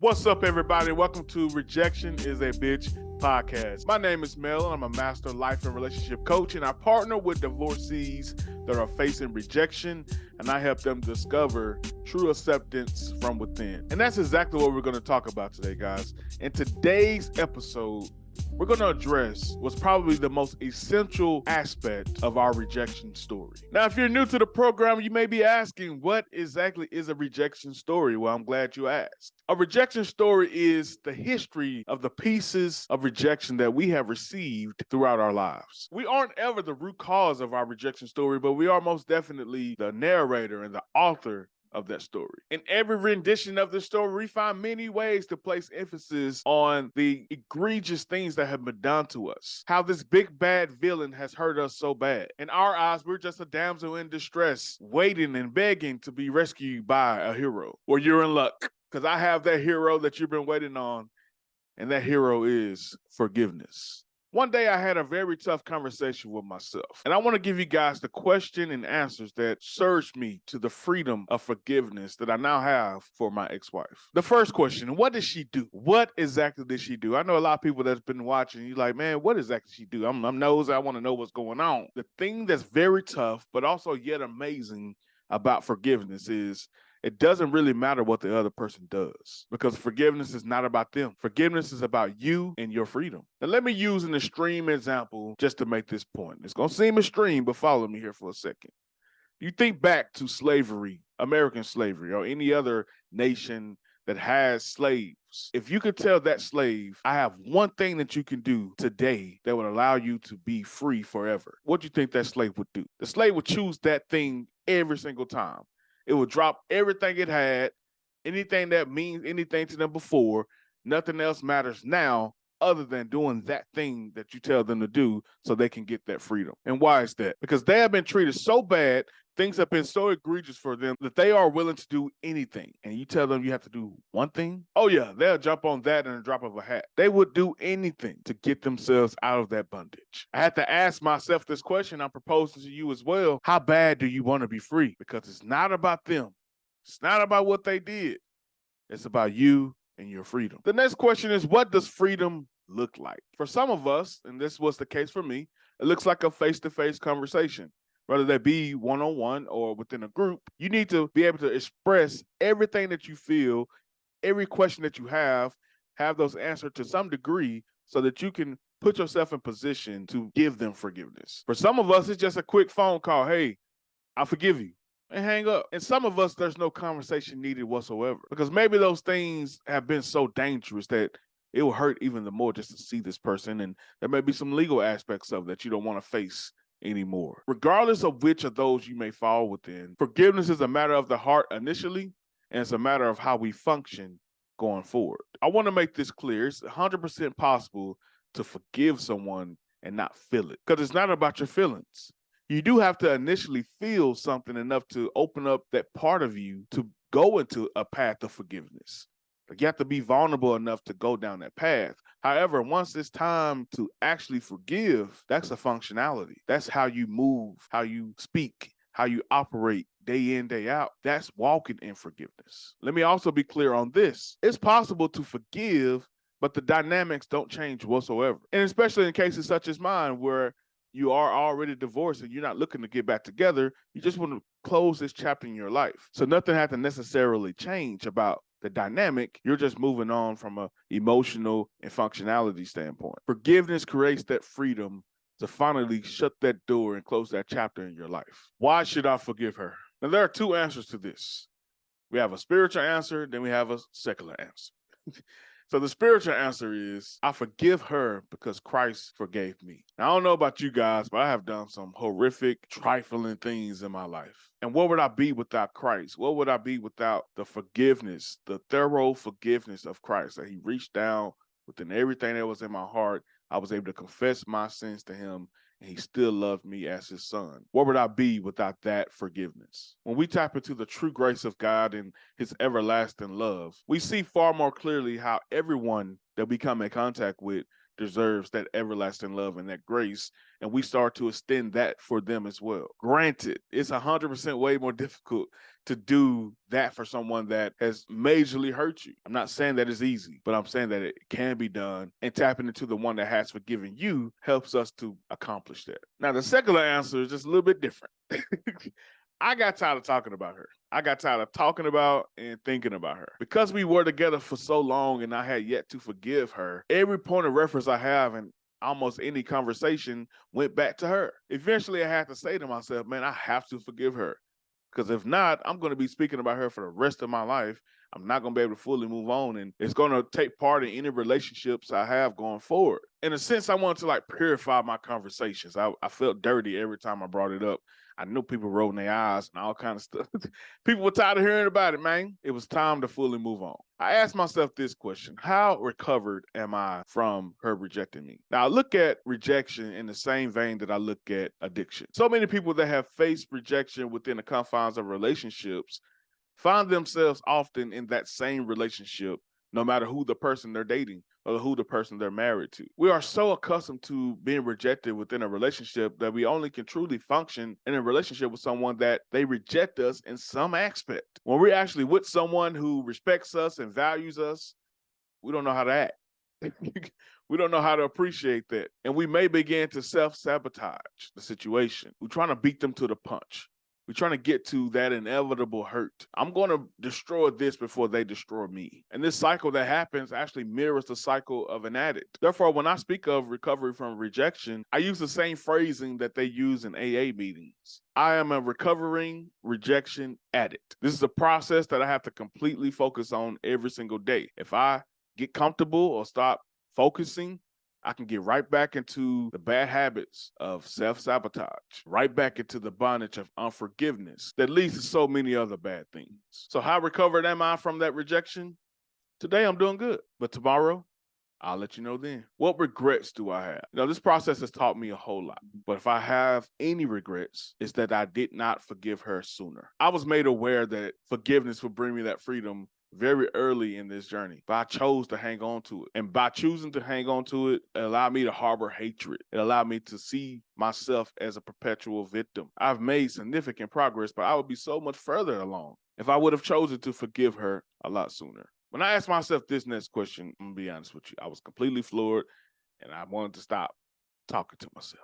What's up, everybody? Welcome to Rejection is a Bitch podcast. My name is Mel, and I'm a master life and relationship coach, and I partner with divorcees that are facing rejection, and I help them discover true acceptance from within. And that's exactly what we're going to talk about today, guys. In today's episode, we're going to address what's probably the most essential aspect of our rejection story. Now, if you're new to the program, you may be asking, what exactly is a rejection story? Well, I'm glad you asked. A rejection story is the history of the pieces of rejection that we have received throughout our lives. We aren't ever the root cause of our rejection story, but we are most definitely the narrator and the author of that story. In every rendition of the story, we find many ways to place emphasis on the egregious things that have been done to us. How this big bad villain has hurt us so bad. In our eyes, we're just a damsel in distress, waiting and begging to be rescued by a hero. Well, you're in luck, because I have that hero that you've been waiting on, and that hero is forgiveness. One day I had a very tough conversation with myself, and I want to give you guys the question and answers that surged me to the freedom of forgiveness that I now have for my ex-wife. The first question, what did she do? What exactly did she do? I know a lot of people that's been watching, you're like, man, what exactly did she do? I'm nosy, I want to know what's going on. The thing that's very tough, but also yet amazing about forgiveness is it doesn't really matter what the other person does, because forgiveness is not about them. Forgiveness is about you and your freedom. Now, let me use an extreme example just to make this point. It's going to seem extreme, but follow me here for a second. You think back to slavery, American slavery, or any other nation that has slaves. If you could tell that slave, I have one thing that you can do today that would allow you to be free forever, what do you think that slave would do? The slave would choose that thing every single time. It would drop everything it had, anything that means anything to them before. Nothing else matters now other than doing that thing that you tell them to do so they can get that freedom. And why is that? Because they have been treated so bad, things have been so egregious for them that they are willing to do anything. And you tell them you have to do one thing? Oh yeah, they'll jump on that in a drop of a hat. They would do anything to get themselves out of that bondage. I had to ask myself this question. I'm proposing to you as well. How bad do you want to be free? Because it's not about them. It's not about what they did. It's about you and your freedom. The next question is, what does freedom look like? For some of us, and this was the case for me, it looks like a face-to-face conversation. Whether that be one-on-one or within a group, you need to be able to express everything that you feel, every question that you have those answered to some degree so that you can put yourself in position to give them forgiveness. For some of us, it's just a quick phone call. Hey, I forgive you. And hang up. And some of us, there's no conversation needed whatsoever, because maybe those things have been so dangerous that it will hurt even the more just to see this person. And there may be some legal aspects of that you don't want to face anymore. Regardless of which of those you may fall within, forgiveness is a matter of the heart initially, and it's a matter of how we function going forward. I want to make this clear. It's 100% possible to forgive someone and not feel it, because it's not about your feelings. You do have to initially feel something enough to open up that part of you to go into a path of forgiveness. Like, you have to be vulnerable enough to go down that path. However, once it's time to actually forgive, that's a functionality. That's how you move, how you speak, how you operate day in, day out. That's walking in forgiveness. Let me also be clear on this. It's possible to forgive, but the dynamics don't change whatsoever. And especially in cases such as mine, where you are already divorced and you're not looking to get back together, you just want to close this chapter in your life. So nothing has to necessarily change about the dynamic. You're just moving on from an emotional and functionality standpoint. Forgiveness creates that freedom to finally shut that door and close that chapter in your life. Why should I forgive her? Now, there are two answers to this. We have a spiritual answer, then we have a secular answer. So the spiritual answer is, I forgive her because Christ forgave me. Now, I don't know about you guys, but I have done some horrific, trifling things in my life. And what would I be without Christ? What would I be without the forgiveness, the thorough forgiveness of Christ, that he reached down within everything that was in my heart? I was able to confess my sins to him, and he still loved me as his son. What would I be without that forgiveness? When we tap into the true grace of God and his everlasting love, we see far more clearly how everyone that we come in contact with deserves that everlasting love and that grace, and we start to extend that for them as well. Granted, it's 100% way more difficult to do that for someone that has majorly hurt you. I'm not saying that it's easy, but I'm saying that it can be done, and tapping into the one that has forgiven you helps us to accomplish that. Now, the secular answer is just a little bit different. I got tired of talking about her. I got tired of talking about and thinking about her. Because we were together for so long and I had yet to forgive her, every point of reference I have in almost any conversation went back to her. Eventually, I had to say to myself, man, I have to forgive her. Because if not, I'm going to be speaking about her for the rest of my life. I'm not going to be able to fully move on, and it's going to take part in any relationships I have going forward. In a sense, I wanted to like purify my conversations. I felt dirty every time I brought it up. I knew people rolling their eyes and all kind of stuff. People were tired of hearing about it, man. It was time to fully move on. I asked myself this question: how recovered am I from her rejecting me? Now, I look at rejection in the same vein that I look at addiction. So many people that have faced rejection within the confines of relationships find themselves often in that same relationship, no matter who the person they're dating or who the person they're married to. We are so accustomed to being rejected within a relationship that we only can truly function in a relationship with someone that they reject us in some aspect. When we're actually with someone who respects us and values us, we don't know how to act. We don't know how to appreciate that. And we may begin to self-sabotage the situation. We're trying to beat them to the punch. We're trying to get to that inevitable hurt. I'm going to destroy this before they destroy me. And this cycle that happens actually mirrors the cycle of an addict. Therefore, when I speak of recovery from rejection, I use the same phrasing that they use in AA meetings. I am a recovering rejection addict. This is a process that I have to completely focus on every single day. If I get comfortable or stop focusing, I can get right back into the bad habits of self-sabotage, right back into the bondage of unforgiveness that leads to so many other bad things. So how recovered am I from that rejection? Today, I'm doing good. But tomorrow, I'll let you know then. What regrets do I have? This process has taught me a whole lot. But if I have any regrets, it's that I did not forgive her sooner. I was made aware that forgiveness would bring me that freedom very early in this journey, but I chose to hang on to it. And by choosing to hang on to it, it allowed me to harbor hatred. It allowed me to see myself as a perpetual victim. I've made significant progress, but I would be so much further along if I would have chosen to forgive her a lot sooner. When I asked myself this next question, I'm gonna be honest with you, I was completely floored and I wanted to stop talking to myself.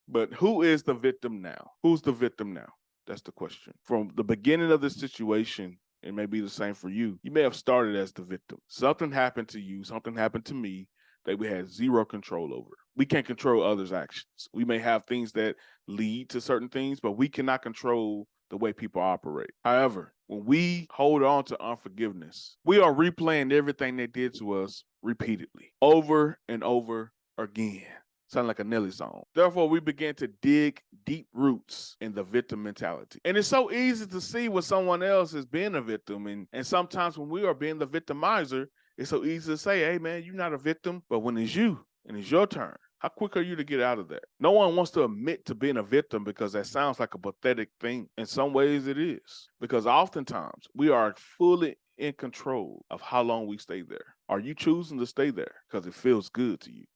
But who is the victim now? Who's the victim now? That's the question. From the beginning of this situation, it may be the same for you. You may have started as the victim. Something happened to you, something happened to me that we had zero control over. We can't control others' actions. We may have things that lead to certain things, but we cannot control the way people operate. However, when we hold on to unforgiveness, we are replaying everything they did to us repeatedly, over and over again. Sound like a Nelly song. Therefore, we begin to dig deep roots in the victim mentality. And it's so easy to see when someone else is being a victim. And sometimes when we are being the victimizer, it's so easy to say, hey, man, you're not a victim. But when it's you and it's your turn, how quick are you to get out of that? No one wants to admit to being a victim because that sounds like a pathetic thing. In some ways, it is. Because oftentimes, we are fully in control of how long we stay there. Are you choosing to stay there because it feels good to you?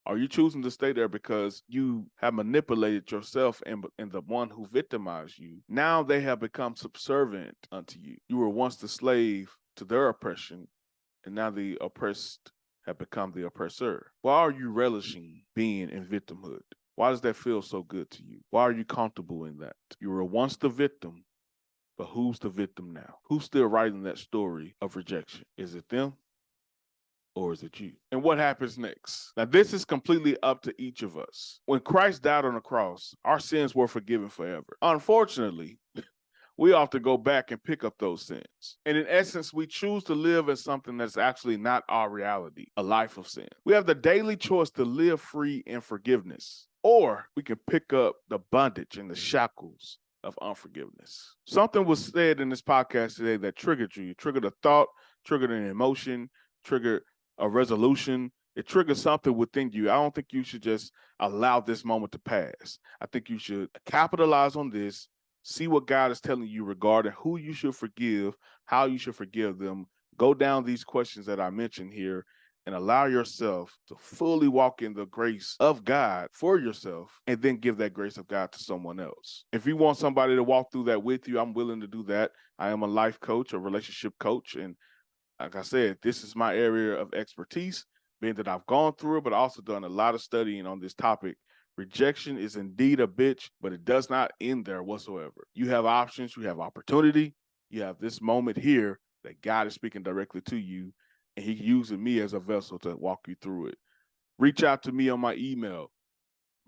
Are you choosing to stay there because you have manipulated yourself and the one who victimized you? Now they have become subservient unto you. You were once the slave to their oppression, and now the oppressed have become the oppressor. Why are you relishing being in victimhood? Why does that feel so good to you? Why are you comfortable in that? You were once the victim, but who's the victim now? Who's still writing that story of rejection? Is it them? Or is it you? And what happens next? Now, this is completely up to each of us. When Christ died on the cross, our sins were forgiven forever. Unfortunately, we often go back and pick up those sins. And in essence, we choose to live in something that's actually not our reality, a life of sin. We have the daily choice to live free in forgiveness, or we can pick up the bondage and the shackles of unforgiveness. Something was said in this podcast today that triggered you. It triggered a thought, triggered an emotion, triggered a resolution. It triggers something within you. I don't think you should just allow this moment to pass. I think you should capitalize on this, see what God is telling you regarding who you should forgive, how you should forgive them. Go down these questions that I mentioned here and allow yourself to fully walk in the grace of God for yourself, and then give that grace of God to someone else. If you want somebody to walk through that with you, I'm willing to do that. I am a life coach, a relationship coach, and like I said, this is my area of expertise, being that I've gone through it, but also done a lot of studying on this topic. Rejection is indeed a bitch, but it does not end there whatsoever. You have options, you have opportunity, you have this moment here that God is speaking directly to you, and He using me as a vessel to walk you through it. Reach out to me on my email,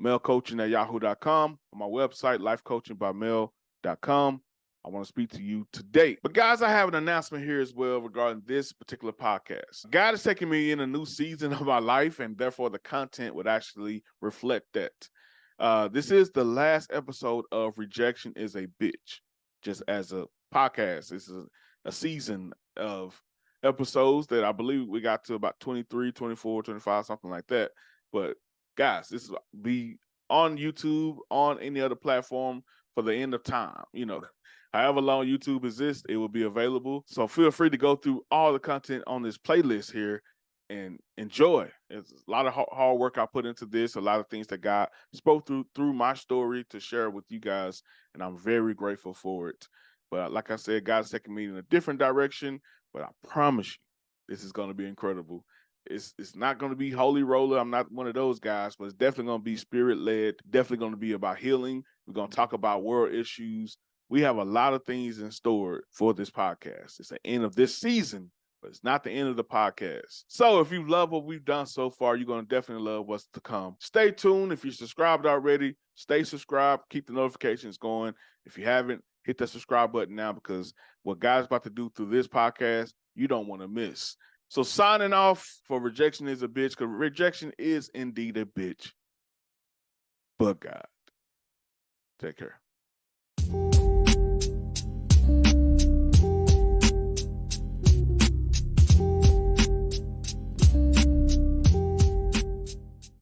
melcoaching@yahoo.com, on my website, lifecoachingbymel.com. I want to speak to you today. But guys, I have an announcement here as well regarding this particular podcast. God is taking me in a new season of my life, and therefore the content would actually reflect that. This is the last episode of Rejection is a Bitch, just as a podcast. This is a season of episodes that I believe we got to about 23, 24, 25, something like that. But guys, this will be on YouTube, on any other platform for the end of time. However long YouTube exists, it will be available. So feel free to go through all the content on this playlist here and enjoy. It's a lot of hard work I put into this, a lot of things that God spoke through my story to share with you guys, and I'm very grateful for it. But like I said, God's taking me in a different direction, but I promise you, this is going to be incredible. It's not going to be holy roller. I'm not one of those guys, but it's definitely going to be spirit-led, definitely going to be about healing. We're going to talk about world issues. We have a lot of things in store for this podcast. It's the end of this season, but it's not the end of the podcast. So if you love what we've done so far, you're going to definitely love what's to come. Stay tuned. If you're subscribed already, stay subscribed. Keep the notifications going. If you haven't, hit that subscribe button now, because what God's about to do through this podcast, you don't want to miss. So signing off for Rejection is a Bitch, because rejection is indeed a bitch. But God. Take care.